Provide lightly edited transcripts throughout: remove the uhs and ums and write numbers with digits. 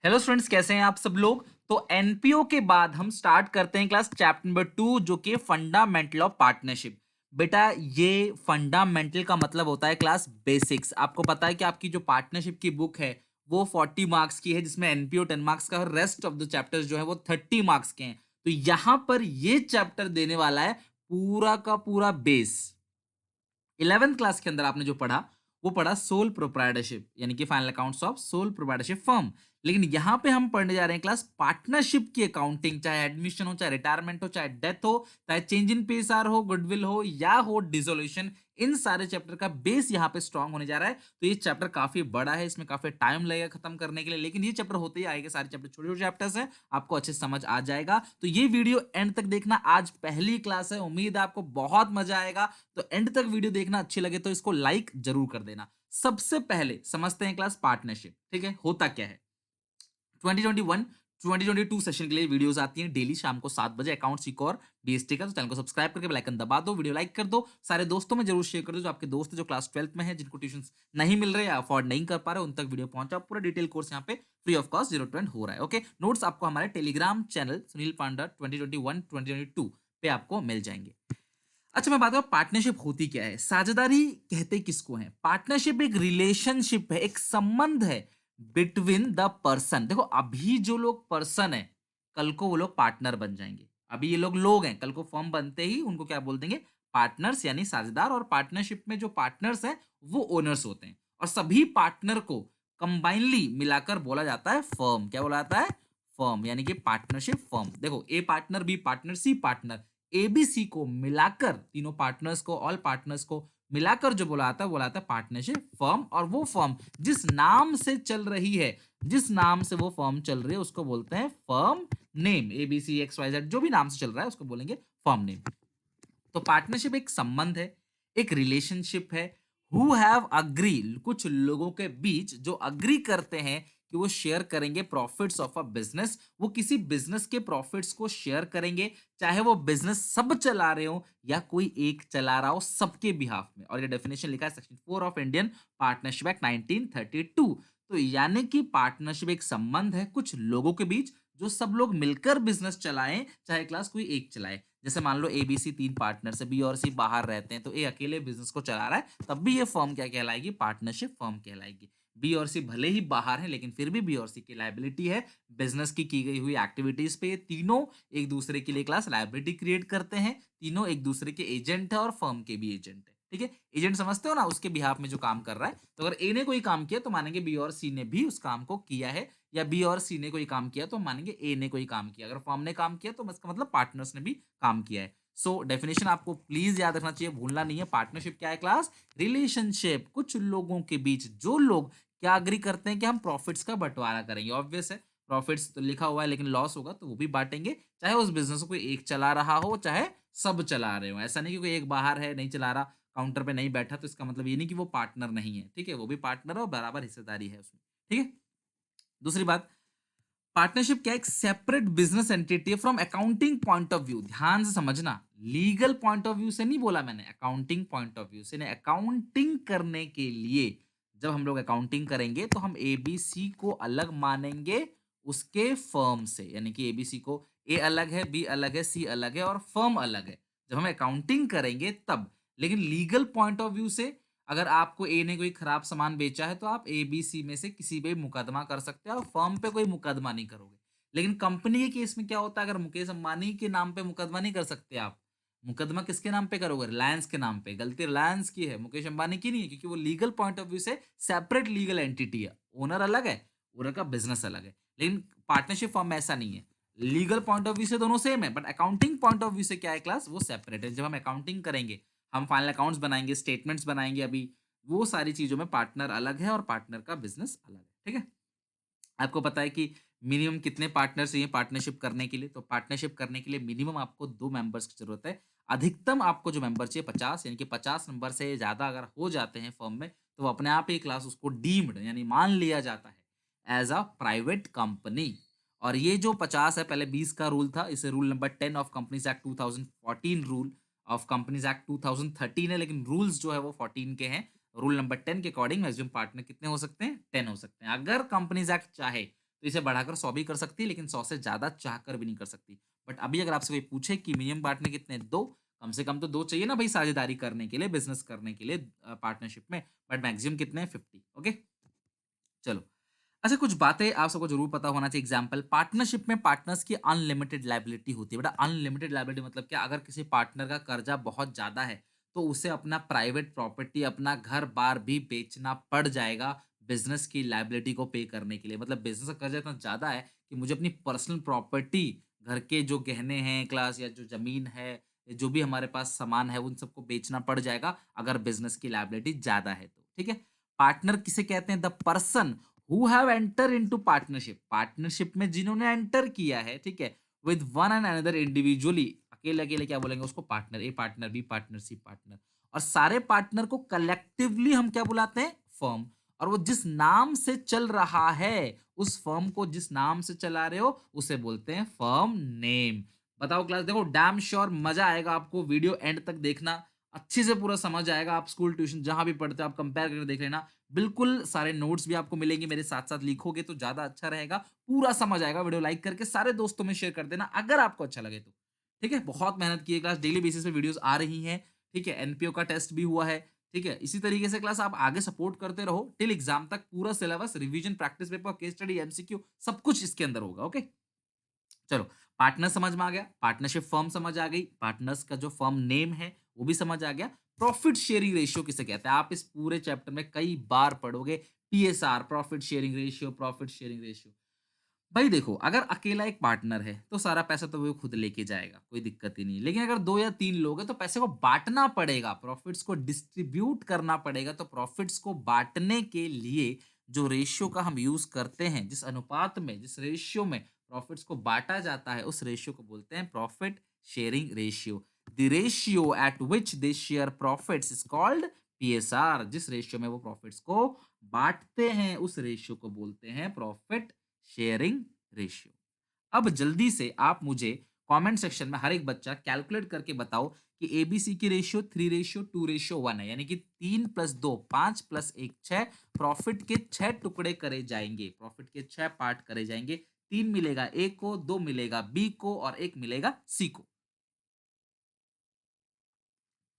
Hello students, कैसे हैं आप सब लोग। तो एनपीओ के बाद हम स्टार्ट करते हैं क्लास चैप्टर नंबर 2 जो कि फंडामेंटल ऑफ पार्टनरशिप। बेटा, ये फंडामेंटल का मतलब होता है क्लास बेसिक्स। आपको पता है कि आपकी जो पार्टनरशिप की बुक है वो 40 मार्क्स की है, जिसमें एनपीओ 10 मार्क्स का और रेस्ट ऑफ द चैप्टर्स जो है वो 30 मार्क्स के हैं। तो यहां पर ये चैप्टर देने वाला है पूरा का पूरा बेस। 11th क्लास के अंदर आपने जो पढ़ा वो पढ़ा सोल प्रोप्राइटरशिप, यानी कि final accounts of sole proprietorship firm. लेकिन यहां पे हम पढ़ने जा रहे हैं क्लास पार्टनरशिप की अकाउंटिंग, चाहे एडमिशन हो, चाहे रिटायरमेंट हो, चाहे डेथ हो, चाहे चेंज इन पेसार हो, गुडविल हो या हो डिसोल्यूशन। इन सारे चैप्टर का बेस यहाँ पे स्ट्रांग होने जा रहा है। तो ये चैप्टर काफी बड़ा है, इसमें काफी टाइम लगेगा खत्म करने के लिए, लेकिन ये चैप्टर होते ही आएगा। सारे चैप्टर छोटे छोटे चैप्टर्स हैं, आपको अच्छे से समझ आ जाएगा। तो ये वीडियो एंड तक देखना। आज पहली क्लास है, उम्मीद है आपको बहुत मजा आएगा। तो एंड तक वीडियो देखना, अच्छी लगे तो इसको लाइक जरूर कर देना। सबसे पहले समझते हैं क्लास पार्टनरशिप, ठीक है, होता क्या है। 2021 2022 सेशन के लिए वीडियोस आती हैं डेली शाम को 7 बजे अकाउंट सीख और डीएसटी का। तो चैनल को सब्सक्राइब करके बेल आइकन दबा दो, वीडियो लाइक कर दो, सारे दोस्तों में जरूर शेयर कर दो। जो आपके दोस्त जो क्लास 12th में है, जिनको ट्यूशन नहीं मिल रहे या अफोर्ड नहीं कर पा रहे, उन तक वीडियो पहुंचाओ। पूरा डिटेल कोर्स यहाँ पे फ्री ऑफ कॉस्ट 0 to 10 हो रहा है। ओके, नोट्स आपको हमारे टेलीग्राम चैनल सुनील पांडा 2021-2022 पे आपको मिल जाएंगे। अच्छा, मैं बात करूं पार्टनरशिप होती क्या है। साझेदारी कहते किसको है। पार्टनरशिप एक रिलेशनशिप है, एक संबंध है बिटवीन द पर्सन। देखो, अभी जो लोग पर्सन है, कल को वो लोग पार्टनर बन जाएंगे। अभी ये लोग हैं, कल को फर्म बनते ही उनको क्या बोल देंगे, पार्टनर्स यानी साझेदार। और पार्टनरशिप में जो पार्टनर्स हैं वो ओनर्स होते हैं। और सभी पार्टनर को कंबाइनली मिलाकर बोला जाता है फर्म। क्या बोला जाता है, फर्म, यानी कि पार्टनरशिप फर्म। देखो, A partner, B partner, C partner, ABC को मिलाकर, तीनों पार्टनर्स को, ऑल पार्टनर्स को मिलाकर जो बोला आता है पार्टनरशिप फर्म। और वो फर्म जिस नाम से चल रही है, जिस नाम से वो फर्म चल रही है, उसको बोलते हैं firm name. ABC X Y Z जो भी नाम से चल रहा है उसको बोलेंगे फर्म नेम। तो पार्टनरशिप एक संबंध है, एक रिलेशनशिप है। हु हैव अग्री, कुछ लोगों के बीच जो अग्री करते हैं कि वो शेयर करेंगे प्रॉफिट्स ऑफ अ बिजनेस। वो किसी बिजनेस के प्रॉफिट्स को शेयर करेंगे, चाहे वो बिजनेस सब चला रहे हो या कोई एक चला रहा हो, सबके बिहाफ में। और ये डेफिनेशन लिखा है section 4 of Indian partnership act 1932। तो यानी कि पार्टनरशिप एक संबंध है कुछ लोगों के बीच, जो सब लोग मिलकर बिजनेस चलाएं, चाहे क्लास कोई एक चलाए। जैसे मान लो ए बी सी तीन पार्टनर है, बी और सी बाहर रहते हैं, तो ए अकेले बिजनेस को चला रहा है, तब भी ये फर्म क्या कहलाएगी, पार्टनरशिप फर्म कहलाएगी। बी और सी भले ही बाहर है, लेकिन फिर भी बी और सी की लायबिलिटी है बिजनेस की गई हुई एक्टिविटीज पे। तीनों एक दूसरे के लिए क्लास लायबिलिटी क्रिएट करते हैं। तीनों एक दूसरे के एजेंट है और फर्म के भी एजेंट है। ठीक है, एजेंट समझते हो ना, उसके बिहाफ में जो काम कर रहा है। तो अगर ए ने कोई काम किया तो मानेंगे बी और सी ने भी उस काम को किया है, या बी और सी ने कोई काम किया तो मानेंगे ए ने कोई काम किया। अगर फर्म ने काम किया तो इसका मतलब पार्टनर्स ने भी काम किया है। सो डेफिनेशन आपको प्लीज याद रखना चाहिए, भूलना नहीं है। पार्टनरशिप क्या है क्लास, रिलेशनशिप कुछ लोगों के बीच, जो लोग क्या अग्री करते हैं कि हम प्रॉफिट्स का बंटवारा करेंगे। ऑब्वियस है, प्रॉफिट्स तो लिखा हुआ है, लेकिन लॉस होगा तो वो भी बांटेंगे, चाहे उस बिजनेस को कोई एक चला रहा हो, चाहे सब चला रहे हो। ऐसा नहीं कि कोई एक बाहर है, नहीं चला रहा, काउंटर पे नहीं बैठा, तो इसका मतलब ये नहीं कि वो पार्टनर नहीं है। ठीक है, वो भी पार्टनर है और बराबर हिस्सेदारी है उसमें। ठीक है, दूसरी बात, पार्टनरशिप क्या है, एक सेपरेट बिजनेस एंटिटी है from accounting point of view. ध्यान से समझना, लीगल पॉइंट ऑफ व्यू से नहीं बोला मैंने, अकाउंटिंग पॉइंट ऑफ व्यू से। अकाउंटिंग करने के लिए जब हम लोग अकाउंटिंग करेंगे तो हम एबीसी को अलग मानेंगे उसके फर्म से, यानी कि एबीसी को ए अलग है, बी अलग है, सी अलग है और फर्म अलग है, जब हम अकाउंटिंग करेंगे तब। लेकिन लीगल पॉइंट ऑफ व्यू से, अगर आपको ए ने कोई खराब सामान बेचा है तो आप ए बी सी में से किसी पे भी मुकदमा कर सकते हैं और फर्म पे कोई मुकदमा नहीं करोगे। लेकिन कंपनी के केस में क्या होता है, अगर मुकेश अंबानी के नाम पे मुकदमा नहीं कर सकते आप। मुकदमा किसके नाम पे करोगे, रिलायंस के नाम पे। गलती रिलायंस की है, मुकेश अंबानी की नहीं है, क्योंकि वो लीगल पॉइंट ऑफ व्यू से सेपरेट लीगल एंटिटी है। ओनर अलग है, ओनर का बिजनेस अलग है। लेकिन पार्टनरशिप फॉर्म में ऐसा नहीं है, लीगल पॉइंट ऑफ व्यू से दोनों सेम है, but accounting point of view से क्या है क्लास, वो सेपरेट है। जब हम अकाउंटिंग करेंगे, हम फाइनल अकाउंट्स बनाएंगे, स्टेटमेंट्स बनाएंगे, अभी वो सारी चीजों में पार्टनर अलग है और पार्टनर का बिजनेस अलग है। ठीक है, आपको पता है कि मिनिमम कितने पार्टनर चाहिए पार्टनरशिप करने के लिए। तो पार्टनरशिप करने के लिए मिनिमम आपको 2 मेंबर्स की जरूरत है। अधिकतम आपको जो मेंबर चाहिए 50, यानी कि 50 नंबर से ज्यादा अगर हो जाते हैं फर्म में, तो वो अपने आप ही क्लास उसको डीम्ड यानी मान लिया जाता है एज अ प्राइवेट कंपनी। और ये जो 50 है, पहले 20 का रूल था, इसे rule number 10 of companies act 2014, rule of companies act 2013 है, लेकिन रूल्स जो है वो 14 के हैं। रूल नंबर 10 के अकॉर्डिंग मैक्सिमम पार्टनर कितने हो सकते हैं, 10 हो सकते हैं। अगर कंपनीज एक्ट चाहे तो इसे बढ़ाकर 100 भी कर सकती है, लेकिन 100 से ज़्यादा चाहकर भी नहीं कर सकती। बट अभी अगर आपसे कोई पूछे कि मिनिमम पार्टनर कितने, 2, कम से कम तो 2 चाहिए ना भाई साझेदारी करने के लिए, बिज़नेस करने के लिए पार्टनरशिप में, बट मैक्सिमम कितने हैं 50। ओके, चलो। अच्छा, कुछ बातें आप सबको ज़रूर पता होना चाहिए। एग्ज़ाम्पल, पार्टनरशिप में पार्टनर्स की अनलिमिटेड लायबिलिटी होती है। बेटा अनलिमिटेड लायबिलिटी मतलब क्या? अगर किसी पार्टनर का कर्जा बहुत ज़्यादा है, तो उसे अपना प्राइवेट प्रॉपर्टी, अपना घर-बार भी बेचना पड़ जाएगा बिज़नेस की लायबिलिटी को पे करने के लिए। मतलब बिज़नेस का कर्जा इतना ज़्यादा है कि मुझे अपनी पर्सनल प्रॉपर्टी, घर के जो गहने हैं क्लास या जो ज़मीन है, जो भी हमारे पास सामान है, उन सबको बेचना पड़ जाएगा अगर बिज़नेस की लायबिलिटी ज़्यादा है तो। ठीक है? पार्टनर किसे कहते हैं? The person who have enter into partnership, partnership में जिन्होंने एंटर किया है, ठीक है, with one and another individually, अकेले अकेले क्या बोलेंगे उसको? Partner, A partner, B partner, C partner. और सारे पार्टनर को कलेक्टिवली हम क्या बुलाते हैं? फर्म। और वो जिस नाम से चल रहा है, उस फर्म को जिस नाम से चला रहे हो उसे बोलते हैं फर्म नेम। बताओ क्लास, देखो डैम श्योर मजा आएगा आपको, वीडियो एंड तक देखना, अच्छे से पूरा समझ आएगा। आप स्कूल ट्यूशन जहां भी पढ़ते हो आप कंपेयर करके देख लेना, बिल्कुल सारे नोट्स भी आपको मिलेंगे, मेरे साथ-साथ लिखोगे तो ज़्यादा अच्छा रहेगा, पूरा समझ आएगा। वीडियो लाइक करके सारे दोस्तों में शेयर कर देना अगर आपको अच्छा लगे तो। ठीक है? बहुत मेहनत की है क्लास, डेली बेसिस पे वीडियोज़ आ रही हैं, ठीक है? एनपीओ का टेस्ट भी हुआ है, ठीक है? इसी तरीके से क्लास आप आगे सपोर्ट करते रहो टिल एग्ज़ाम तक, पूरा syllabus, revision, practice paper, case study, MCQ सब कुछ इसके अंदर होगा, ओके? चलो, पार्टनर समझ में आ गया, पार्टनरशिप फर्म समझ आ गई, पार्टनर्स का जो फर्म नेम है वो भी समझ आ गया। प्रॉफिट शेयरिंग रेशियो किसे कहते हैं? आप इस पूरे चैप्टर में कई बार पढ़ोगे, PSR, profit sharing ratio, profit sharing ratio. भाई देखो, अगर अकेला एक पार्टनर है तो सारा पैसा तो वो खुद लेके जाएगा, कोई दिक्कत ही नहीं। लेकिन अगर 2 या 3 लोग हैं तो पैसे को बाँटना पड़ेगा, प्रॉफिट्स को डिस्ट्रीब्यूट करना पड़ेगा। तो प्रॉफिट्स को बाँटने के लिए जो रेशियो का हम यूज़ करते हैं, जिस अनुपात में, जिस रेशियो में प्रॉफिट्स को बाँटा जाता है, उस रेशियो को बोलते हैं profit sharing ratio. The ratio at which they share profits is called PSR. जिस रेशियो में वो प्रॉफिट्स को बाँटते हैं, उस रेशियो को बोलते हैं प्रॉफिट शेयरिंग रेशियो। अब जल्दी से आप मुझे कमेंट सेक्शन में हर एक बच्चा कैलकुलेट करके बताओ कि एबीसी की रेशियो 3 रेशियो 2 रेशियो 1 है, यानी कि 3 प्लस 2 5 प्लस 1 6, प्रॉफिट के 6 टुकड़े करे जाएंगे, प्रॉफिट के 6 पार्ट करे जाएंगे। 3 मिलेगा ए को, 2 मिलेगा बी को और 1 मिलेगा सी को।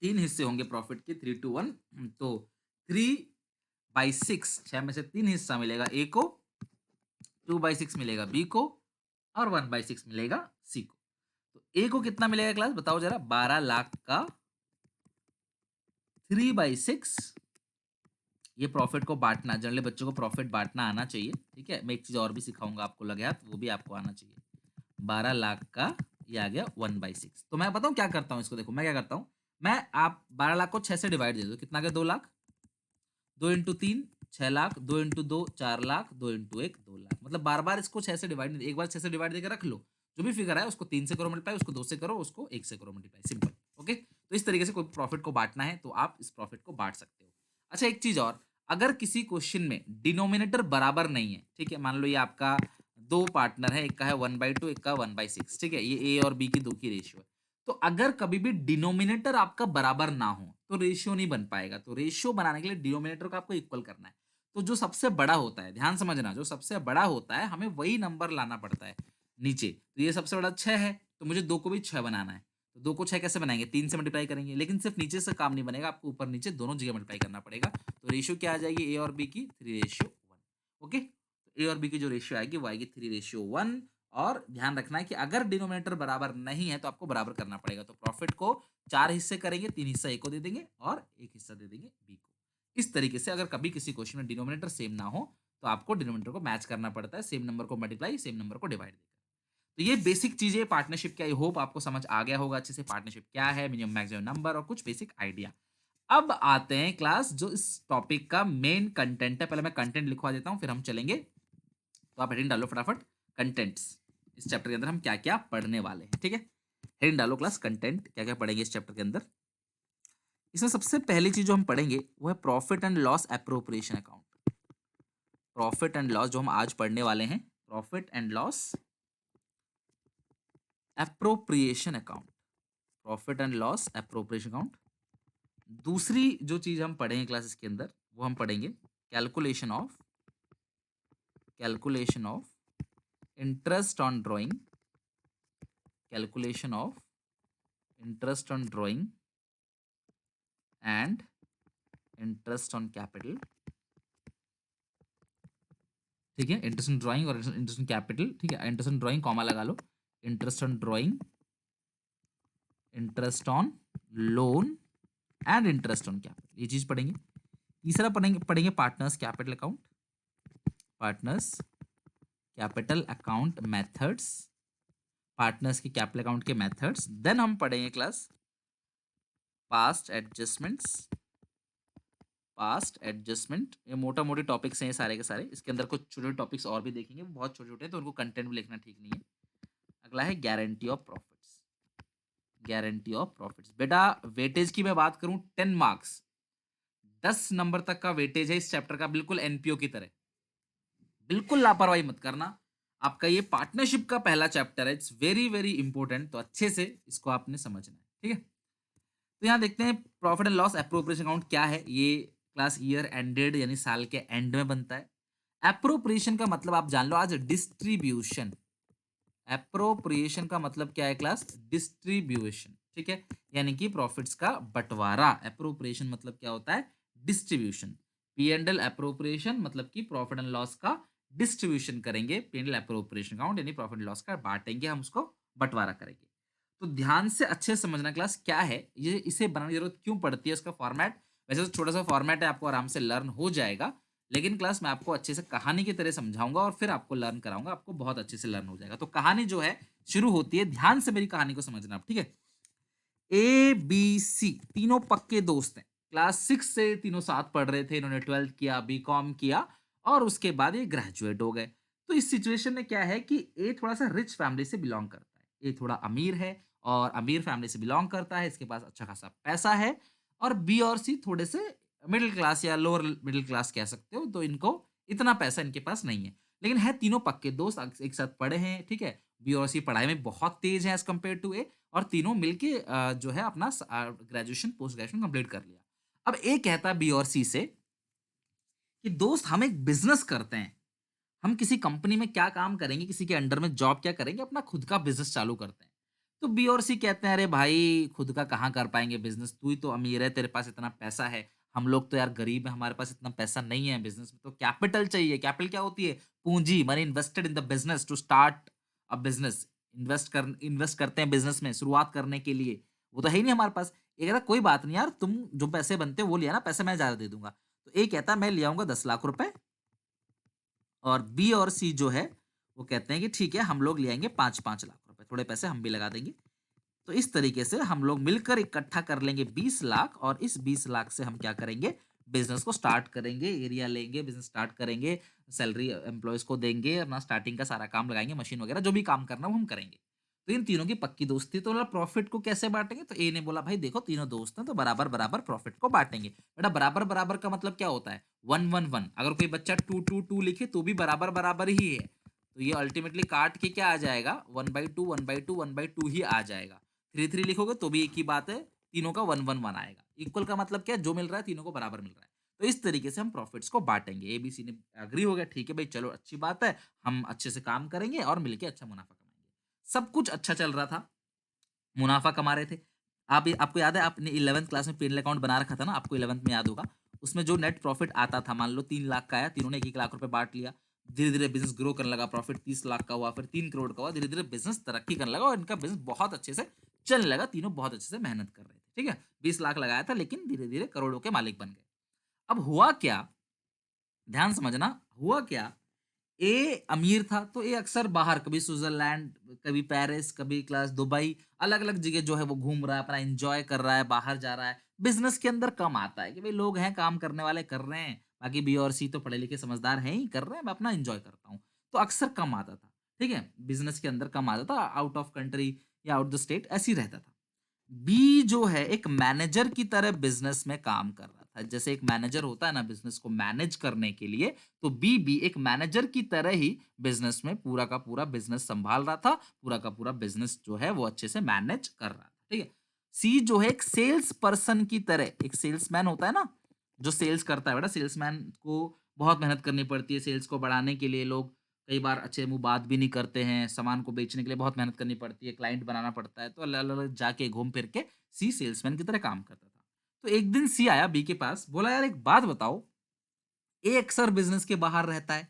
3 हिस्से होंगे प्रॉफिट के, 3 टू 1। तो 3/6, 6 में से 3 हिस्सा मिलेगा ए को, 2/6 मिलेगा बी को और 1/6 मिलेगा सी को। तो ए को कितना मिलेगा क्लास बताओ जरा? 12 लाख का 3/6। ये प्रॉफिट को बांटना, जनरली बच्चों को प्रॉफिट बांटना आना चाहिए, ठीक है? मैं एक चीज और भी सिखाऊंगा आपको, लगे हाथ, वो भी आपको आना चाहिए। 12 लाख का ये आ गया 1/6। तो मैं बताऊं क्या करता हूँ इसको, देखो मैं क्या करता हूँ, मैं आप 12 लाख को 6 से डिवाइड दे दो, कितना आ गया? 2 lakh. 2 into 3 6 lakh, 2 into 2 4 lakh, 2 into 1 2 lakh. मतलब बार बार इसको 6 से डिवाइड नहीं, एक बार 6 से डिवाइड देकर रख लो। जो भी फिगर है उसको 3 से करो मल्टीप्लाई, उसको 2 से करो, उसको 1 से करो मल्टीप्लाई, सिंपल। ओके, तो इस तरीके से कोई प्रॉफिट को बांटना है तो आप इस प्रॉफिट को बांट सकते हो। अच्छा, एक चीज और, अगर किसी क्वेश्चन में डिनोमिनेटर बराबर नहीं है, ठीक है, मान लो ये आपका 2 पार्टनर है, एक का है 1/2, एक का 1/6, ठीक है, ये ए और बी की 2 की रेशियो है। तो अगर कभी भी डिनोमिनेटर आपका बराबर ना हो तो रेशियो नहीं बन पाएगा। तो रेशियो बनाने के लिए डिनोमिनेटर को आपको इक्वल करना है। तो जो सबसे बड़ा होता है, ध्यान समझना, जो सबसे बड़ा होता है हमें वही नंबर लाना पड़ता है नीचे। तो ये सबसे बड़ा 6 है, तो मुझे 2 को भी 6 बनाना है। तो 2 को 6 कैसे बनाएंगे? 3 से मल्टीप्लाई करेंगे, लेकिन सिर्फ नीचे से काम नहीं बनेगा, आपको ऊपर नीचे दोनों जगह मल्टीप्लाई करना पड़ेगा। तो रेशियो क्या आ जाएगी? ए और बी की 3:1। ओके, ए और बी की जो रेशियो आएगी वो आएगी 3:1। और ध्यान रखना है कि अगर डिनोमिनेटर बराबर नहीं है तो आपको बराबर करना पड़ेगा। तो प्रॉफिट को 4 हिस्से करेंगे, 3 हिस्सा ए को दे देंगे और 1 हिस्सा दे देंगे बी को। इस तरीके से अगर कभी किसी क्वेश्चन में डिनोमिनेटर सेम ना हो तो आपको डिनोमिनेटर को मैच करना पड़ता है, सेम नंबर को मल्टीप्लाई, सेम नंबर को डिवाइड देकर। तो ये बेसिक चीजें पार्टनरशिप की, आई होप आपको समझ आ गया होगा अच्छे से, पार्टनरशिप क्या है, मिनिमम मैक्सिमम नंबर और कुछ बेसिक आइडिया। अब आते हैं क्लास जो इस टॉपिक का मेन कंटेंट है, पहले मैं कंटेंट लिखवा देता हूं फिर हम चलेंगे। तो आप हेडिंग डालो फटाफट, कंटेंट्स। इस चैप्टर के अंदर हम क्या क्या पढ़ने वाले हैं, ठीक है? हेडिंग डालो क्लास, कंटेंट क्या क्या पढ़ेंगे इस चैप्टर के अंदर। इसमें सबसे पहली चीज जो हम पढ़ेंगे वो है profit and loss appropriation account. Profit and loss जो हम आज पढ़ने वाले हैं, profit and loss appropriation account, profit and loss appropriation account. दूसरी जो चीज हम पढ़ेंगे क्लासेस के अंदर वो हम पढ़ेंगे calculation of interest on drawing, calculation of interest on drawing and interest on capital. ठीक है, इंटरेस्ट ऑन ड्राइंग और इंटरेस्ट ऑन कैपिटल। ठीक है, इंटरेस्ट ऑन ड्राइंग कॉमा लगा लो, interest on drawing, interest on loan and interest on capital, ये चीज पढ़ेंगे। तीसरा पढ़ेंगे partners capital account, partners capital account methods, partners के कैपिटल अकाउंट के मेथड्स। देन हम पढ़ेंगे class past adjustments, past adjustment. ये मोटा मोटी टॉपिक्स हैं ये सारे के सारे, इसके अंदर कुछ छोटे छोटे टॉपिक्स और भी देखेंगे, वो बहुत छोटे छोटे हैं तो उनको कंटेंट भी लिखना ठीक नहीं है। अगला है guarantee of profits, guarantee of profits. बेटा वेटेज की मैं बात करूं 10 मार्क्स, 10 नंबर तक का वेटेज है इस चैप्टर का, बिल्कुल एनपीओ की तरह। बिल्कुल लापरवाही मत करना, आपका ये पार्टनरशिप का पहला चैप्टर है, इट्स वेरी वेरी इंपॉर्टेंट, तो अच्छे से इसको आपने समझना है। ठीक है, तो यहाँ देखते हैं profit and loss appropriation account क्या है। ये क्लास ईयर एंडेड यानी साल के एंड में बनता है। एप्रोप्रिएशन का मतलब आप जान लो आज, डिस्ट्रीब्यूशन। एप्रोप्रिएशन का मतलब क्या है क्लास? डिस्ट्रीब्यूशन। ठीक है, यानी कि प्रॉफिट्स का बंटवारा। एप्रोप्रिएशन मतलब क्या होता है? Distribution. P and L appropriation मतलब कि प्रॉफिट एंड लॉस का डिस्ट्रीब्यूशन करेंगे। P and L appropriation account यानी प्रॉफिट एंड लॉस का बांटेंगे, हम उसको बंटवारा करेंगे। तो ध्यान से अच्छे से समझना क्लास क्या है ये, इसे बनाने की जरूरत क्यों पड़ती है, इसका फॉर्मेट। वैसे तो छोटा सा फॉर्मेट है, आपको आराम से लर्न हो जाएगा, लेकिन क्लास मैं आपको अच्छे से कहानी की तरह समझाऊंगा और फिर आपको लर्न कराऊंगा, आपको बहुत अच्छे से लर्न हो जाएगा। तो कहानी जो है शुरू होती है, ध्यान से मेरी कहानी को समझना आप, ठीक है। ए बी सी तीनों पक्के दोस्त हैं, क्लास 6 से तीनों साथ पढ़ रहे थे, इन्होंने 12th किया, बीकॉम किया और उसके बाद ये ग्रेजुएट हो गए। तो इस सिचुएशन में क्या है कि ए थोड़ा सा रिच फैमिली से बिलोंग करता है, ए थोड़ा अमीर है और अमीर फैमिली से बिलोंग करता है, इसके पास अच्छा खासा पैसा है। और बी और सी थोड़े से मिडिल क्लास या लोअर मिडिल क्लास कह सकते हो, तो इनको इतना पैसा इनके पास नहीं है, लेकिन है तीनों पक्के दोस्त, एक साथ पढ़े हैं। ठीक है, बी और सी पढ़ाई में बहुत तेज है एज कम्पेयर टू ए, और तीनों मिलके जो है अपना ग्रेजुएशन पोस्ट ग्रेजुएशन कंप्लीट कर लिया। अब ए कहता है बी और सी से कि दोस्त हम एक बिजनेस करते हैं, हम किसी कंपनी में क्या काम करेंगे, किसी के अंडर में जॉब क्या करेंगे, अपना खुद का बिजनेस चालू करते हैं। तो बी और सी कहते हैं अरे भाई खुद का कहाँ कर पाएंगे बिजनेस, तू ही तो अमीर है, तेरे पास इतना पैसा है, हम लोग तो यार गरीब हैं, हमारे पास इतना पैसा नहीं है, बिजनेस में तो कैपिटल चाहिए। कैपिटल क्या होती है? पूंजी, money invested in the business to start a business. Invest करते हैं बिजनेस में शुरुआत करने के लिए, वो तो है ही नहीं हमारे पास। ये कहता कोई बात नहीं यार, तुम जो पैसे बनते हैं वो लिया ना, पैसे मैं ज्यादा दे दूंगा। तो ए कहता मैं ले आऊंगा 10 लाख रुपए, और बी और सी जो है वो कहते हैं कि ठीक है हम लोग ले आएंगे 5-5 लाख रुपए, थोड़े पैसे हम भी लगा देंगे। तो इस तरीके से हम लोग मिलकर इकट्ठा कर लेंगे 20 लाख, और इस 20 लाख से हम क्या करेंगे? बिजनेस को स्टार्ट करेंगे, एरिया लेंगे, बिजनेस स्टार्ट करेंगे, सैलरी एम्प्लॉयज को देंगे, अपना स्टार्टिंग का सारा काम लगाएंगे, मशीन वगैरह जो भी काम करना है वो हम करेंगे। तो इन तीनों की पक्की दोस्ती, तो बोला प्रॉफिट को कैसे बांटेंगे? तो ए ने बोला भाई देखो तीनों दोस्त हैं तो बराबर बराबर प्रॉफिट को बांटेंगे। बेटा बराबर बराबर का मतलब क्या होता है? 1-1-1। अगर कोई बच्चा 2-2-2 लिखे तो भी बराबर बराबर ही है, तो ये अल्टीमेटली काट के क्या आ जाएगा? 1/2 1/2 1/2 ही आ जाएगा। 3-3 लिखोगे तो भी एक ही बात है, तीनों का 1-1-1 आएगा। इक्वल का मतलब क्या है? जो मिल रहा है तीनों को बराबर मिल रहा है। तो इस तरीके से हम प्रॉफिट्स को बांटेंगे। ए बी सी ने एग्री हो गया, ठीक है भाई चलो अच्छी बात है, हम अच्छे से काम करेंगे और मिलके अच्छा मुनाफा कमाएंगे। सब कुछ अच्छा चल रहा था, मुनाफा कमा रहे थे। आप आपको याद है आपने 11th क्लास में पी&एल अकाउंट बना रखा था ना, आपको 11th में याद होगा। उसमें जो नेट प्रॉफिट आता था, मान लो 3 लाख का आया, तीनों ने 1-1 लाख रुपए बांट लिया। धीरे-धीरे बिज़नेस ग्रो करने लगा, प्रॉफिट 30 लाख का हुआ, फिर 3 करोड़ का हुआ, धीरे-धीरे बिज़नेस तरक्की करने लगा और इनका बिज़नेस बहुत अच्छे से चलने लगा, तीनों बहुत अच्छे से मेहनत कर रहे थे, ठीक है? 20 लाख लगाया था लेकिन धीरे-धीरे करोड़ों के मालिक बन गए। अब हुआ क्या? ध्यान समझना, हुआ क्या? ए अमीर था तो ये अक्सर बाहर, कभी स्विट्जरलैंड, कभी पेरिस, कभी क्लास दुबई, अलग-अलग जगह जो है वो घूम रहा है, अपना एन्जॉय कर रहा है, बाहर जा रहा है। बिज़नेस के अंदर कम आता है कि भाई लोग हैं, काम करने वाले कर रहे हैं, बाकी बी और सी तो पढ़े लिखे समझदार हैं ही, कर रहे हैं, मैं अपना एन्जॉय करता हूँ। तो अक्सर कम आता था, ठीक है? बिज़नेस के अंदर कम आता था, आउट ऑफ कंट्री या आउट द स्टेट ऐसे ही रहता था। बी जो है एक मैनेजर की तरह बिजनेस में काम कर रहा था। जैसे एक मैनेजर होता है ना बिजनेस को मैनेज करने के लिए, तो बी भी एक मैनेजर की तरह ही बिजनेस में पूरा का पूरा बिजनेस संभाल रहा था, पूरा का पूरा बिजनेस जो है वो अच्छे से मैनेज कर रहा था, ठीक है। सी जो है एक सेल्स पर्सन की तरह, एक सेल्समैन होता है ना जो सेल्स करता है, बेटा सेल्समैन को बहुत मेहनत करनी पड़ती है सेल्स को बढ़ाने के लिए। लोग कई बार अच्छे मुँह बात भी नहीं करते हैं, सामान को बेचने के लिए बहुत मेहनत करनी पड़ती है, क्लाइंट बनाना पड़ता है, तो अलग-अलग जाके घूम फिर के सी सेल्समैन की तरह काम करता था। तो एक दिन सी आया बी के पास, बोला यार एक बात बताओ, ए अक्सर बिज़नेस के बाहर रहता है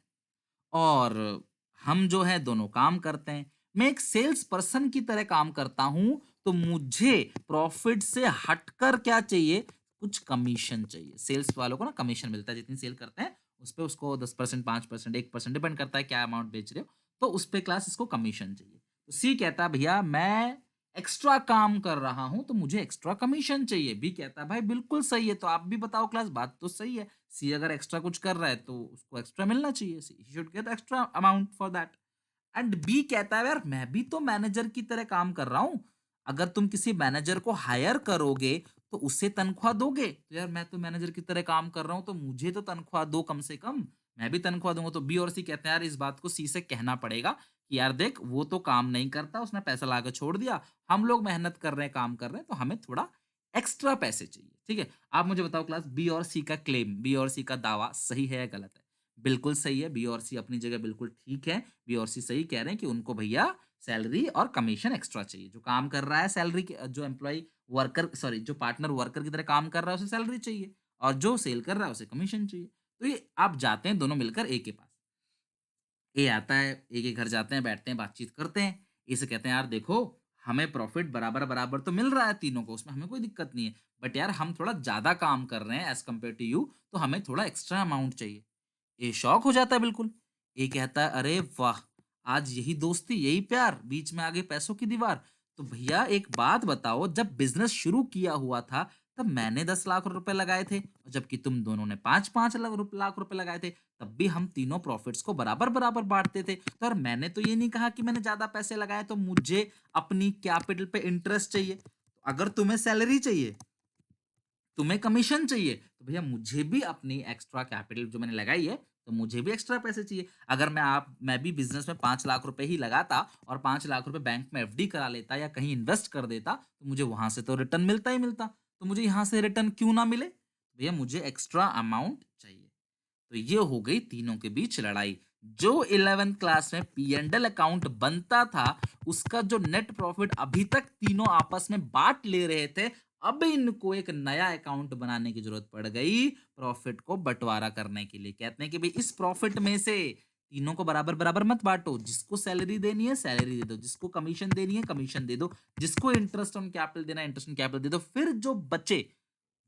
और हम जो है दोनों काम करते हैं। मैं एक सेल्स पर्सन की तरह काम करता हूँ, तो मुझे प्रॉफ़िट से हटकर क्या चाहिए, कुछ कमीशन चाहिए। सेल्स वालों को ना कमीशन मिलता है, जितनी सेल करते हैं, उसपे उसको 10%, 5%, 1% डिपेंड करता है क्या अमाउंट बेच रहे हो, तो उसपे क्लास इसको कमीशन चाहिए। तो सी कहता है भैया मैं एक्स्ट्रा काम कर रहा हूँ, तो मुझे एक्स्ट्रा कमीशन चाहिए। बी कहता है भाई बिल्कुल सही है, तो आप भी बताओ क्लास बात तो सही है। सी अगर एक्स्ट्रा कुछ कर रहा है तो उसको एक्स्ट्रा मिलना चाहिए, C he should get extra amount for that. And B कहता है यार मैं भी तो मैनेजर की तरह काम कर रहा हूँ, अगर तुम किसी मैनेजर को हायर करोगे तो उससे तनख्वाह दोगे, तो यार मैं तो मैनेजर की तरह काम कर रहा हूँ तो मुझे तो तनख्वाह दो कम से कम, मैं भी तनख्वाह दूंगा। तो बी और सी कहते हैं यार इस बात को सी से कहना पड़ेगा कि यार देख वो तो काम नहीं करता, उसने पैसा लाके छोड़ दिया, हम लोग मेहनत कर रहे हैं काम कर रहे हैं, तो हमें थोड़ा एक्स्ट्रा पैसे चाहिए। ठीक है, आप मुझे बताओ क्लास बी और सी का क्लेम, बी और सी का दावा सही है या गलत है? बिल्कुल सही है, बी और सी अपनी जगह बिल्कुल ठीक है। बी और सी सही कह रहे हैं कि उनको भैया सैलरी और कमीशन एक्स्ट्रा चाहिए। जो काम कर रहा है सैलरी के, जो एम्प्लॉयी वर्कर सॉरी जो पार्टनर वर्कर की तरह काम कर रहा है उसे सैलरी चाहिए और जो सेल कर रहा है उसे कमीशन चाहिए। तो ये आप जाते हैं दोनों मिलकर ए के पास। ए आता है, ए के घर जाते हैं, बैठते हैं, बातचीत करते हैं। ए से कहते हैं यार देखो, हमें प्रॉफिट बराबर-बराबर तो मिल रहा है तीनों को, उसमें हमें कोई दिक्कत नहीं है। बट यार हम थोड़ा ज़्यादा काम कर रहे हैं एज़ कम्पेयर टू यू, तो हमें थोड़ा एक्स्ट्रा अमाउंट चाहिए। ये शॉक हो जाता है बिल्कुल। ये कहता है अरे वाह! आज यही दोस्ती, यही प्यार, बीच में आ गई पैसों की दीवार। तो भैया एक बात बताओ, जब बिज़नेस शुरू किया हुआ था तब मैंने 10 लाख रुपए लगाए थे और जबकि तुम दोनों ने 5-5 लाख रुपए लगाए थे, तब भी हम तीनों प्रॉफिट्स को बराबर-बराबर बाँटते थे। तो यार मैंने तो ये नहीं कहा कि मैंने ज़्यादा पैसे लगाए तो मुझे अपनी कैपिटल पे इंटरेस्ट चाहिए। अगर तुम्हें सैलरी चाहिए, तुम्हें कमीशन चाहिए, तो भैया मुझे भी अपनी एक्स्ट्रा कैपिटल जो मैंने लगाई है, तो मुझे भी एक्स्ट्रा पैसे चाहिए। अगर मैं भी बिज़नेस में 5 लाख रुपए ही लगाता और 5 लाख रुपए बैंक में एफडी करा लेता या कहीं इन्वेस्ट कर देता, तो मुझे वहाँ से तो रिटर्न मिलता ही मिलता। तो मुझे यहाँ से रिटर्न क्यों ना मिले? भैया मुझे एक्स्ट्रा अमाउंट चाहिए। तो ये हो गई तीनों के बीच लड़ाई। जो 11th क्लास में पी एंड एल अकाउंट बनता था, उसका जो नेट प्रॉफिट अभी तक तीनों आपस में बाँट ले रहे थे, अब इनको एक नया अकाउंट बनाने की ज़रूरत पड़ गई, प्रॉफिट को बँटवारा करने के लिए। कहते हैं कि भई इस प्रॉफिट में से तीनों को बराबर-बराबर मत बाँटो, जिसको सैलरी देनी है, सैलरी दे दो, जिसको कमीशन देनी है, कमीशन दे दो, जिसको इंटरेस्ट ऑन कैपिटल देना है, इंटरेस्ट ऑन कैपिटल दे दो, फिर जो बचे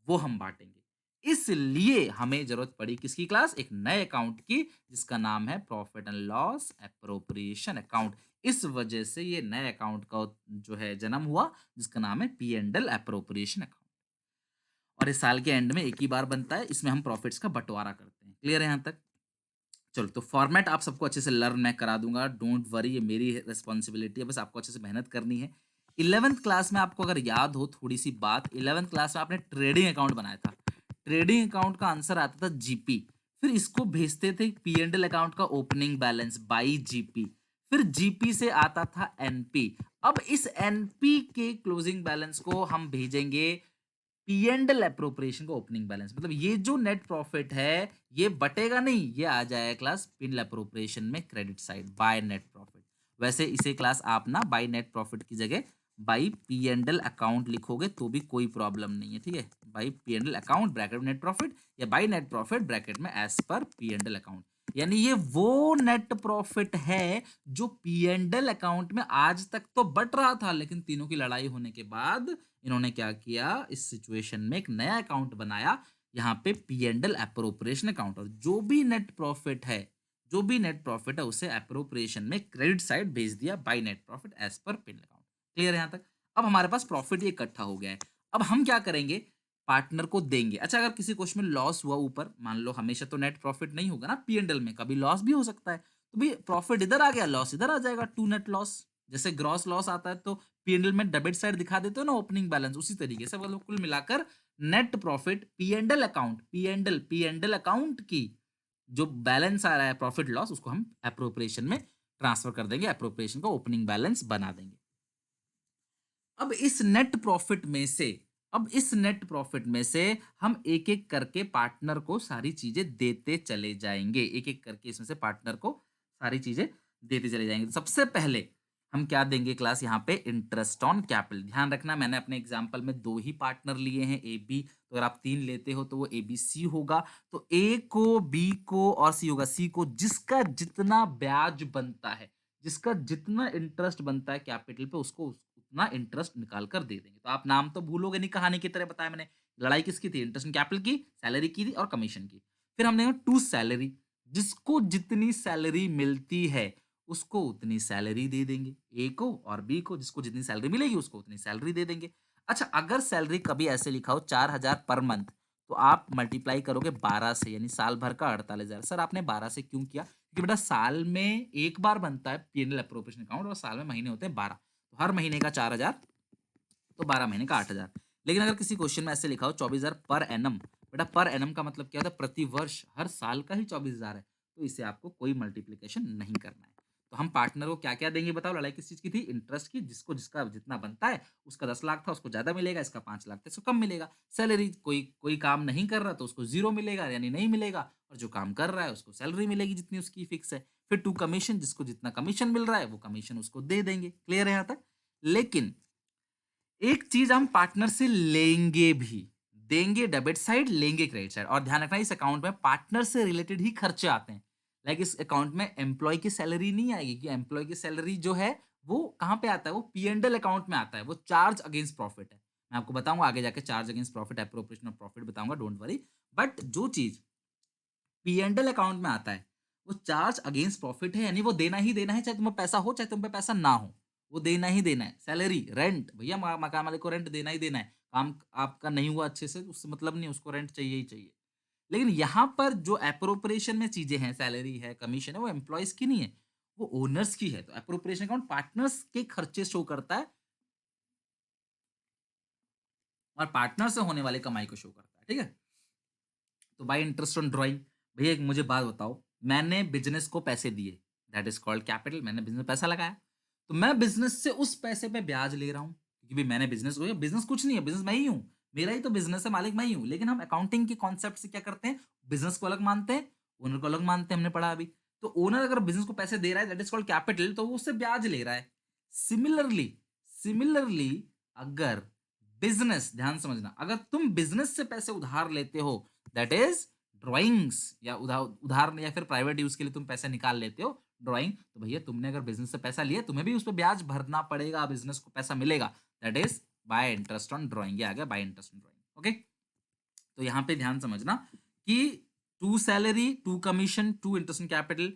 वो हम बाँटेंगे। इसलिए हमें ज़रूरत पड़ी किसकी क्लास? एक नए अकाउंट की जिसका नाम है profit and loss appropriation account. इस वजह से ये नए अकाउंट का जो है जन्म हुआ जिसका नाम है P and L appropriation account. और इस साल के एंड में एक ही बार बनता है, इसमें हम प्रॉफिट्स का बँटवारा करते हैं। क्लियर है यहाँ तक? चलो तो फॉर्मेट आप सबको अच्छे से लर्न मैं करा दूँगा, डोंट वरी ये मेरी रिस्पॉन्सिबिलिटी है, बस आपको अच्छे से मेहनत करनी है। 11th क्लास में आपको अगर याद हो थोड़ी-सी बात, 11th क्लास में आपने ट्रेडिंग अकाउंट बनाया था। ट्रेडिंग अकाउंट का आंसर आता था जीपी, फिर इसको भेजते थे पी एंड एल अकाउंट का ओपनिंग बैलेंस बाई जीपी, फिर जीपी से आता था एनपी। अब इस एनपी के क्लोजिंग बैलेंस को हम भेजेंगे पी एंड एल एप्रोप्रिएशन का ओपनिंग बैलेंस, मतलब ये जो नेट प्रॉफिट है ये बटेगा नहीं, ये आ जाएगा class P and L appropriation में credit side by net profit. वैसे इसे क्लास आप ना बाय नेट प्रॉफिट की जगह by P and L account लिखोगे तो भी कोई प्रॉब्लम नहीं है। ठीक है, by P and L account bracket में नेट प्रॉफिट या बाई नेट प्रॉफिट ब्रैकेट में as per P and L account. यानी ये वो नेट प्रॉफिट है जो पी एंड एल अकाउंट में आज तक तो बट रहा था, लेकिन तीनों की लड़ाई होने के बाद इन्होंने क्या किया, इस सिचुएशन में एक नया अकाउंट बनाया, यहाँ पे P and L appropriation account, और जो भी नेट प्रॉफिट है उसे एप्रोप्रिएशन में क्रेडिट साइड भेज दिया by net profit as per pin account. Clear है यहाँ तक? अब हमारे पास प्रॉफिट ये इकट्ठा हो गया है। अब हम क्या करेंगे, पार्टनर को देंगे। अच्छा अगर किसी क्वेश्चन में लॉस हुआ ऊपर, मान लो हमेशा तो नेट प्रॉफिट नहीं होगा ना पी एंड एल में, कभी लॉस भी हो सकता है, तो भाई प्रॉफिट इधर आ गया, लॉस इधर आ जाएगा, टू नेट लॉस। जैसे ग्रॉस लॉस आता है तो पी&एल में डेबिट साइड दिखा देते हो ना ओपनिंग बैलेंस, उसी तरीके से मतलब कुल मिलाकर net profit P and L account की जो बैलेंस आ रहा है प्रॉफिट लॉस, उसको हम एप्रोप्रिएशन में ट्रांसफर कर देंगे, एप्रोप्रिएशन का ओपनिंग बैलेंस बना देंगे। अब इस नेट प्रॉफिट में से हम एक एक करके पार्टनर को सारी चीजें देते चले जाएंगे, एक एक करके इसमें से पार्टनर को सारी चीजें देते चले जाएंगे। सबसे पहले हम क्या देंगे क्लास यहाँ पे, इंटरेस्ट ऑन कैपिटल। ध्यान रखना मैंने अपने एग्जांपल में 2 ही पार्टनर लिए हैं ए बी, तो अगर आप 3 लेते हो तो वो ए बी सी होगा। तो ए को, बी को और सी होगा सी को, जिसका जितना ब्याज बनता है, जिसका जितना इंटरेस्ट बनता है कैपिटल पे, उसको उतना इंटरेस्ट निकाल कर दे देंगे। तो आप नाम तो भूलोगे नहीं, कहानी की तरह बताया मैंने। लड़ाई किसकी थी, इंटरेस्ट कैपिटल की, सैलरी की थी और कमीशन की। फिर हमने टू सैलरी, जिसको जितनी सैलरी मिलती है उसको उतनी सैलरी दे देंगे, ए को और बी को, जिसको जितनी सैलरी मिलेगी उसको उतनी सैलरी दे देंगे। अच्छा, अगर सैलरी कभी ऐसे लिखा हो 4,000 पर मंथ, तो आप मल्टीप्लाई करोगे 12 से, यानी साल भर का 48,000। सर आपने 12 से क्यों किया? क्योंकि बेटा साल में एक बार बनता है पीएनएल अप्रोप्रिएशन अकाउंट, और साल में महीने होते हैं 12, तो हर महीने का 4,000, तो 12 महीने का 8,000। लेकिन अगर किसी क्वेश्चन में ऐसे लिखा हो 24,000 पर एनम, बेटा पर एनम का मतलब क्या होता है, प्रति वर्ष, हर साल का ही 24,000 है, तो इसे आपको कोई मल्टीप्लीकेशन नहीं करना है। तो हम पार्टनर को क्या क्या देंगे बताओ, लड़ाई किस चीज की थी, इंटरेस्ट की, जिसको जिसका जितना बनता है, उसका 10 लाख था उसको ज्यादा मिलेगा, इसका 5 लाख था इसको कम मिलेगा। सैलरी, कोई कोई काम नहीं कर रहा तो उसको जीरो मिलेगा, यानी नहीं मिलेगा, और जो काम कर रहा है उसको सैलरी मिलेगी जितनी उसकी फिक्स है। फिर टू कमीशन, जिसको जितना कमीशन मिल रहा है वो कमीशन उसको दे देंगे। क्लियर है यहाँ तक? लेकिन एक चीज हम पार्टनर से लेंगे भी, देंगे डेबिट साइड, लेंगे क्रेडिट साइड। और ध्यान रखना इस अकाउंट में पार्टनर से रिलेटेड ही खर्चे आते हैं। लाइक इस अकाउंट में एम्प्लॉय की सैलरी नहीं आएगी, कि एम्प्लॉय की सैलरी जो है वो कहाँ पे आता है, वो पी&एल अकाउंट में आता है, वो चार्ज अगेंस्ट प्रॉफिट है। मैं आपको बताऊंगा आगे जाके, charge against profit, appropriation of profit बताऊंगा, डोंट वरी। बट जो चीज पी&एल अकाउंट में आता है वो चार्ज अगेंस्ट प्रॉफिट है, यानी वो देना ही देना है, चाहे तुम्हें पैसा हो चाहे तुम पे पैसा ना हो, वो देना ही देना है। सैलरी, रेंट, भैया मकान मालिक को रेंट देना ही देना है। काम आपका नहीं हुआ अच्छे से, उससे मतलब नहीं, उसको रेंट चाहिए ही चाहिए। लेकिन यहाँ पर जो अप्रोप्रिएशन में चीजें हैं, सैलरी है, कमीशन है, वो एम्प्लॉयज की नहीं है, वो ओनर्स की है। तो अप्रोप्रिएशन अकाउंट पार्टनर्स के खर्चे शो करता है और पार्टनर से होने वाले कमाई को शो करता है। ठीक है, तो बाय इंटरेस्ट ऑन ड्राइंग, भैया एक मुझे बात बताओ, मैंने बिजनेस को पैसे दिए, दैट इज कॉल्ड कैपिटल। मैंने बिजनेस में पैसा लगाया, तो मैं बिजनेस से उस पैसे पे ब्याज ले रहा हूँ, क्योंकि भाई मैंने बिजनेस, बिजनेस कुछ नहीं है, बिजनेस मैं ही हूँ, मेरा ही तो बिजनेस है, मालिक मैं ही हूँ। लेकिन हम अकाउंटिंग के कॉन्सेप्ट से क्या करते हैं, बिजनेस को अलग मानते हैं, ओनर को अलग मानते हैं, हमने पढ़ा अभी। तो ओनर अगर बिजनेस को पैसे दे रहा है, दैट इज कॉल्ड कैपिटल, तो वो उससे ब्याज ले रहा है। सिमिलरली, सिमिलरली अगर बिजनेस, ध्यान समझना, अगर तुम बिजनेस से पैसे उधार लेते हो, दैट इज ड्राइंग्स, या उधार या फिर प्राइवेट यूज के लिए तुम पैसे निकाल लेते हो, ड्राइंग, तो भैया तुमने अगर बिजनेस से पैसा लिया, तुम्हें भी उस पर ब्याज भरना पड़ेगा, बिजनेस को पैसा मिलेगा, that is by interest on drawing. ये आ गया by interest on drawing. Okay, तो यहाँ पे ध्यान समझना कि to salary, to commission, to interest on capital,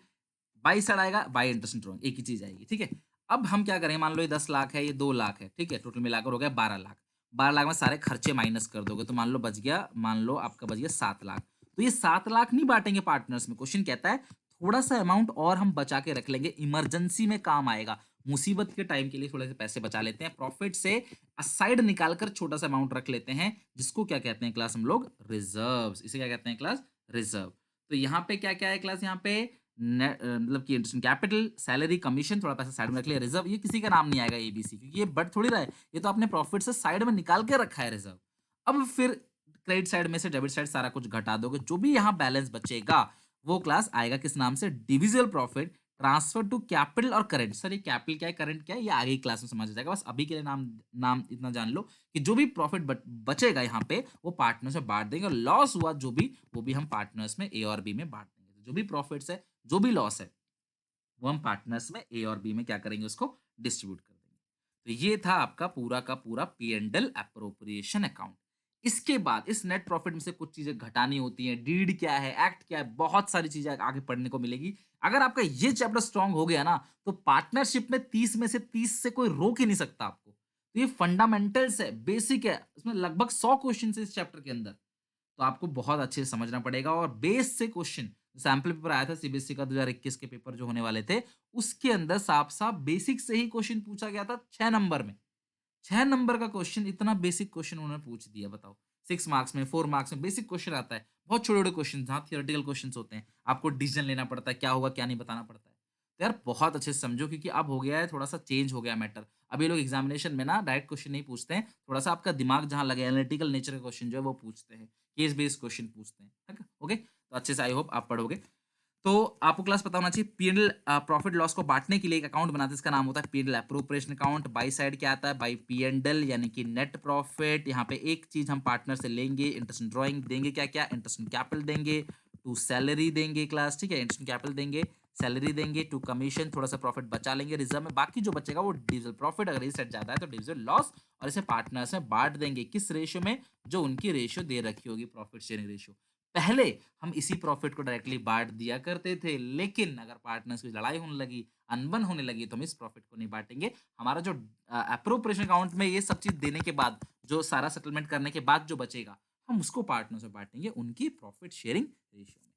by side आएगा बाई इंटरेस्ट ऑन ड्राइंग, एक ही चीज आएगी। ठीक है, अब हम क्या करेंगे, मान लो ये 10 लाख है, ये 2 लाख है, ठीक है, टोटल मिलाकर हो गया 12 लाख। 12 लाख में सारे खर्चे माइनस कर दोगे तो मान लो बच गया, मान लो आपका बच गया 7 लाख। तो ये 7 लाख नहीं बांटेंगे पार्टनर्स में, क्वेश्चन कहता है थोड़ा सा अमाउंट और हम बचा के रख लेंगे, इमरजेंसी में काम आएगा, मुसीबत के टाइम के लिए थोड़े से पैसे बचा लेते हैं, प्रॉफिट से असाइड निकालकर छोटा सा अमाउंट रख लेते हैं, जिसको क्या कहते हैं क्लास हम लोग, रिजर्व्स। इसे क्या कहते हैं क्लास, रिजर्व। तो यहाँ पे क्या क्या है क्लास, यहाँ पे मतलब कि इंटरेस्ट कैपिटल, सैलरी, कमीशन, थोड़ा पैसा साइड में रख लिया, रिजर्व, ये किसी का नाम नहीं आएगा एबीसी, क्योंकि ये बढ़ थोड़ी रहा है, ये तो आपने प्रॉफिट से साइड में निकाल के रखा है रिजर्व। अब फिर क्रेडिट साइड में से डेबिट साइड सारा कुछ घटा दोगे, जो भी यहाँ बैलेंस बचेगा वो क्लास आएगा किस नाम से, divisible profit transfer to capital और करंट। सर ये कैपिटल क्या है, करंट क्या है, ये आगे की क्लास में समझ आ जाएगा, बस अभी के लिए नाम नाम इतना जान लो कि जो भी प्रॉफिट बचेगा यहाँ पे वो पार्टनर्स में बांट देंगे, और लॉस हुआ जो भी, वो भी हम पार्टनर्स में ए और बी में बांट देंगे। तो जो भी प्रॉफिट्स है, जो भी लॉस है, वो हम पार्टनर्स में ए और बी में क्या करेंगे, उसको डिस्ट्रीब्यूट कर देंगे। तो ये था आपका पूरा का पूरा P and L appropriation account. इसके बाद इस नेट प्रॉफिट में से कुछ चीजें घटानी होती हैं, डीड क्या है, एक्ट क्या है, बहुत सारी चीजें आगे पढ़ने को मिलेगी। अगर आपका ये चैप्टर स्ट्रांग हो गया ना, तो पार्टनरशिप में 30 में से कोई रोक ही नहीं सकता आपको। तो ये फंडामेंटल्स है, बेसिक है, इसमें लगभग 100 क्वेश्चन है इस चैप्टर के अंदर, तो आपको बहुत अच्छे से समझना पड़ेगा। और बेस से क्वेश्चन, सैंपल पेपर आया था सीबीएसई का 2021 के पेपर जो होने वाले थे, उसके अंदर साफ साफ बेसिक से ही क्वेश्चन पूछा गया था 6 नंबर में। 6 नंबर का क्वेश्चन, इतना बेसिक क्वेश्चन उन्होंने पूछ दिया, बताओ। 6 मार्क्स में, 4 मार्क्स में बेसिक क्वेश्चन आता है, बहुत छोटे छोटे क्वेश्चन, जहाँ थियोरेटिकल क्वेश्चन होते हैं, आपको डिसीजन लेना पड़ता है, क्या होगा क्या नहीं बताना पड़ता है। तो यार बहुत अच्छे से समझो, क्योंकि अब हो गया है, थोड़ा सा चेंज हो गया मैटर। अब ये लोग एग्जामिनेशन में ना डायरेक्ट क्वेश्चन नहीं पूछते हैं, थोड़ा सा आपका दिमाग जहाँ लगे, एनालिटिकल नेचर का क्वेश्चन जो है वो पूछते हैं, केस बेस्ड क्वेश्चन पूछते हैं, ठीक है, ओके। तो अच्छे से आई होप आप पढ़ोगे। तो आपको क्लास पता होना चाहिए पी&एल प्रॉफिट लॉस को बांटने के लिए एक अकाउंट बनाते हैं, इसका नाम होता है P&L appropriation account. By side क्या आता है, बाई पी&एल यानी कि नेट प्रॉफिट। यहाँ पे एक चीज हम पार्टनर से लेंगे, इंटरेस्ट ड्रॉइंग देंगे, क्या क्या इंटरेस्ट कैपिटल देंगे, टू सैलरी देंगे क्लास, ठीक है, इंटरेस्ट कैपिटल देंगे, सैलरी देंगे, टू कमीशन, थोड़ा सा प्रॉफिट बचा लेंगे रिजर्व में, बाकी जो बचेगा वो डिविजिबल प्रॉफिट, अगर ये सेट जाता है तो डिविजिबल लॉस, और इसे पार्टनर्स में बांट देंगे, किस रेशियो में, जो उनकी रेशियो दे रखी होगी, प्रॉफिट शेयरिंग रेशियो। पहले हम इसी प्रॉफिट को डायरेक्टली बाँट दिया करते थे, लेकिन अगर पार्टनर्स की लड़ाई होने लगी, अनबन होने लगी, तो हम इस प्रॉफिट को नहीं बाँटेंगे। हमारा जो एप्रोप्रिएशन अकाउंट में ये सब चीज़ देने के बाद, जो सारा सेटलमेंट करने के बाद जो बचेगा, हम उसको पार्टनर्स में बाँटेंगे, उनकी प्रॉफिट शेयरिंग रेशियो में।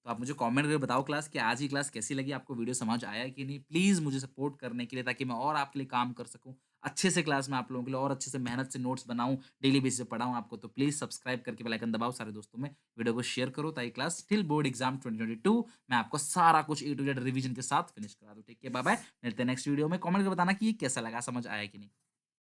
तो आप मुझे कमेंट करके बताओ क्लास कि आज की क्लास कैसी लगी, आपको वीडियो समझ आया कि नहीं? प्लीज़ मुझे सपोर्ट करने के लिए, ताकि मैं और आपके लिए काम कर सकूँ, अच्छे से क्लास में आप लोगों के लिए और अच्छे से मेहनत से नोट्स बनाऊँ, डेली बेसिस पे पढ़ाऊँ आपको। तो प्लीज़ सब्सक्राइब करके बेल आइकन दबाओ सारे दोस्तों में, वीडियो को शेयर करो, ताकि क्लास टिल बोर्ड एग्ज़ाम 2022 मैं आपको सारा कुछ ए टू जेड रिवीजन के साथ फिनिश करा दूँ। Take care, bye bye. मिलते हैं नेक्स्ट वीडियो में। कमेंट करके बताना कि ये कैसा लगा, समझ आया कि नहीं?